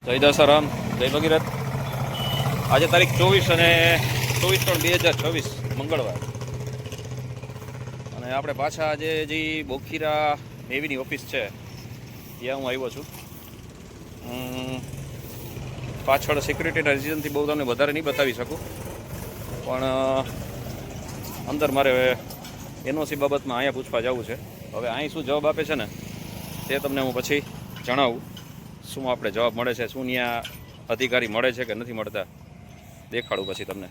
જય દાસારામ, જય ભગીરથ। આજે તારીખ 24 અને 24/3/2026 મંગળવાર, અને આપણે પાછા આજે જે બોખીરા નેવીની ઓફિસ છે ત્યાં હું આવ્યો છું। પાછળ સિક્યુરિટીના રીઝનથી બહુ તમને વધારે નહીં બતાવી શકું, પણ અંદર મારે એનઓસી બાબતમાં અહીંયા પૂછવા જવું છે। હવે અહીં શું જવાબ આપે છે ને તે તમને હું પછી જણાવું। શું આપણે જવાબ મળે છે, શું ત્યાં અધિકારી મળે છે કે નથી મળતા, દેખાડું પછી તમને।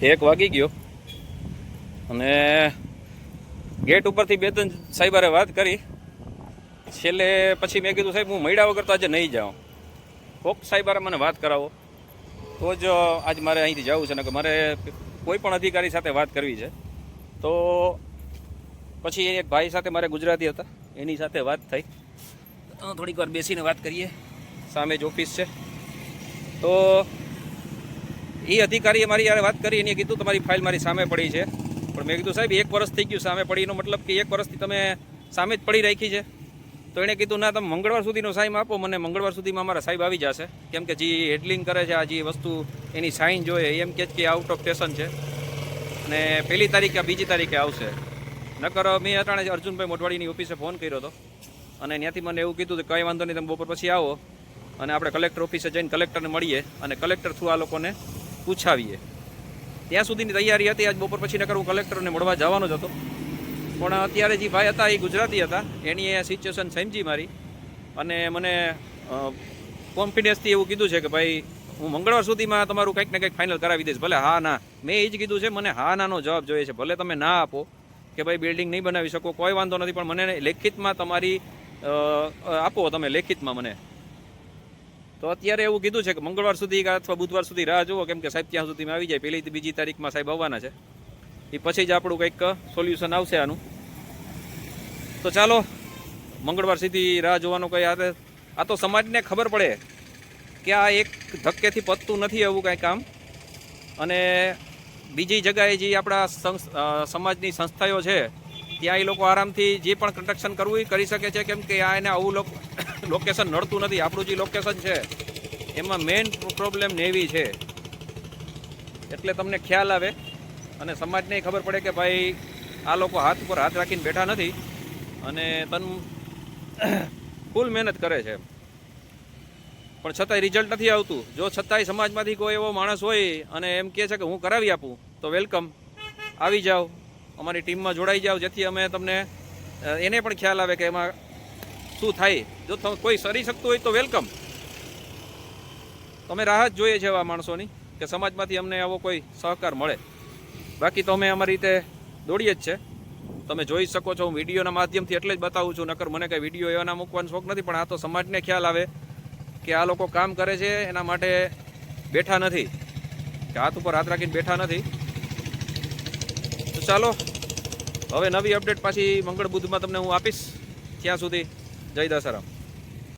એક વાગી ગયો અને ગેટ ઉપરથી બે ત્રણ સાહેબારે વાત કરી, છેલ્લે પછી મેં કીધું સાહેબ હું મળ્યા વગર તો આજે નહીં જાઉં, કોક સાહેબારે મને વાત કરાવો તો જ આજ મારે અહીંથી જવું છે, ને કે મારે કોઈ પણ અધિકારી સાથે વાત કરવી છે। તો પછી એક ભાઈ સાથે મારે ગુજરાતી હતા, એની સાથે વાત થઈ, થોડીક વાર બેસીને વાત કરીએ, સામે જ ઓફિસ છે। તો એ અધિકારીએ મારી યારે વાત કરી, એને કીધું તમારી ફાઇલ મારી સામે પડી છે, પણ મેં કીધું સાહેબ 1 વર્ષ થઈ ગયું સામે પડી, એનો મતલબ કે 1 વર્ષથી તમે સામે જ પડી રાખી છે? તો એણે કીધું ના, તમે મંગળવાર સુધીનો સાઈન આપો મને, મંગળવાર સુધીમાં અમારા સાહેબ આવી જશે, કેમ કે જે હેડલિંગ કરે છે આ જે વસ્તુ એની સાઇન જોઈએ, એમ કે આઉટ ઓફ સ્ટેશન છે અને 1લી તારીખે 2જી તારીખે આવશે। નકર મેં અટાણે અર્જુનભાઈ મોઢવાડીની ઓફિસે ફોન કર્યો હતો અને ત્યાંથી મને એવું કીધું કે કંઈ વાંધો નહીં, તમે બપોર પછી આવો અને આપણે કલેક્ટર ઓફિસે જઈને કલેક્ટરને મળીએ અને કલેક્ટર થ્રુ આ લોકોને પૂછાવીએ। ત્યાં સુધીની તૈયારી હતી, આજ બપોર પછી નકર હું કલેક્ટરને મળવા જવાનો જ હતો, પણ અત્યારે જે ભાઈ હતા એ ગુજરાતી હતા, એની એ સિચ્યુએશન સમજી મારી અને મને કોન્ફિડન્સથી એવું કીધું છે કે ભાઈ હું મંગળવાર સુધીમાં તમારું કંઈક ને કંઈક ફાઇનલ કરાવી દઈશ, ભલે હા ના। મેં એ જ કીધું છે, મને હા નાનો જવાબ જોઈએ છે, ભલે તમે ના આપો કે ભાઈ બિલ્ડિંગ નહીં બનાવી શકો, કોઈ વાંધો નથી, પણ મને લેખિતમાં તમારી આપો, તમે લેખિતમાં મને। તો અત્યારે એવું કીધું છે કે મંગળવાર સુધી અથવા બુધવાર સુધી રાહ જુઓ, કેમ કે સાહેબ ત્યાં સુધીમાં આવી જાય, 1લી 2જી તારીખમાં સાહેબ આવવાના છે, એ પછી જ આપણું કંઈક સોલ્યુશન આવશે આનું। તો ચાલો મંગળવાર સુધી રાહ જોવાનું કંઈ આ તો સમાજને ખબર પડે કે આ એક ધક્કેથી પતતું નથી એવું કાંઈ કામ, અને બીજી જગાએ જે આપણા સમાજની સંસ્થાઓ છે ત્યાં એ લોકો આરામથી જે પણ કન્સ્ટ્રક્શન કરવું એ કરી શકે છે, કેમ કે આ એને આવું લોકેશન નડતું નથી। આપણું જે લોકેશન છે એમાં મેઇન પ્રોબ્લેમ નેવી છે, એટલે તમને ખ્યાલ આવે અને સમાજને ખબર પડે કે ભાઈ આ લોકો હાથ ઉપર હાથ રાખીને બેઠા નથી અને ફૂલ મહેનત કરે છે, પણ છતાંય રિઝલ્ટ નથી આવતું। જો છતાંય સમાજમાંથી કોઈ એવો માણસ હોય અને એમ કહે છે કે હું કરાવી આપું, તો વેલકમ, આવી જાઓ, અમારી ટીમમાં જોડાઈ જાઓ, જેથી અમે તમને એને પણ ખ્યાલ આવે કે એમાં શું થાય। જો કોઈ કરી શકતું હોય તો વેલકમ, તમે રાહ જ જોઈએ છે એવા માણસોની કે સમાજમાંથી અમને આવો કોઈ સહકાર મળે, બાકી તો અમે અમારી રીતે દોડીએ જ છે। તમે જોઈ શકો છો, હું વિડીયોના માધ્યમથી એટલે જ બતાવું છું, નકર મને કંઈ વિડીયો એવાના મૂકવાનો શોખ નથી, પણ આ તો સમાજને ખ્યાલ આવે કે આ લોકો કામ કરે છે, એના માટે બેઠા નથી, કે હાથ ઉપર હાથ રાખીને બેઠા નથી। તો ચાલો હવે નવી અપડેટ પાછી મંગળ બુધમાં તમને હું આપીશ, ત્યાં સુધી જય દાસારામ।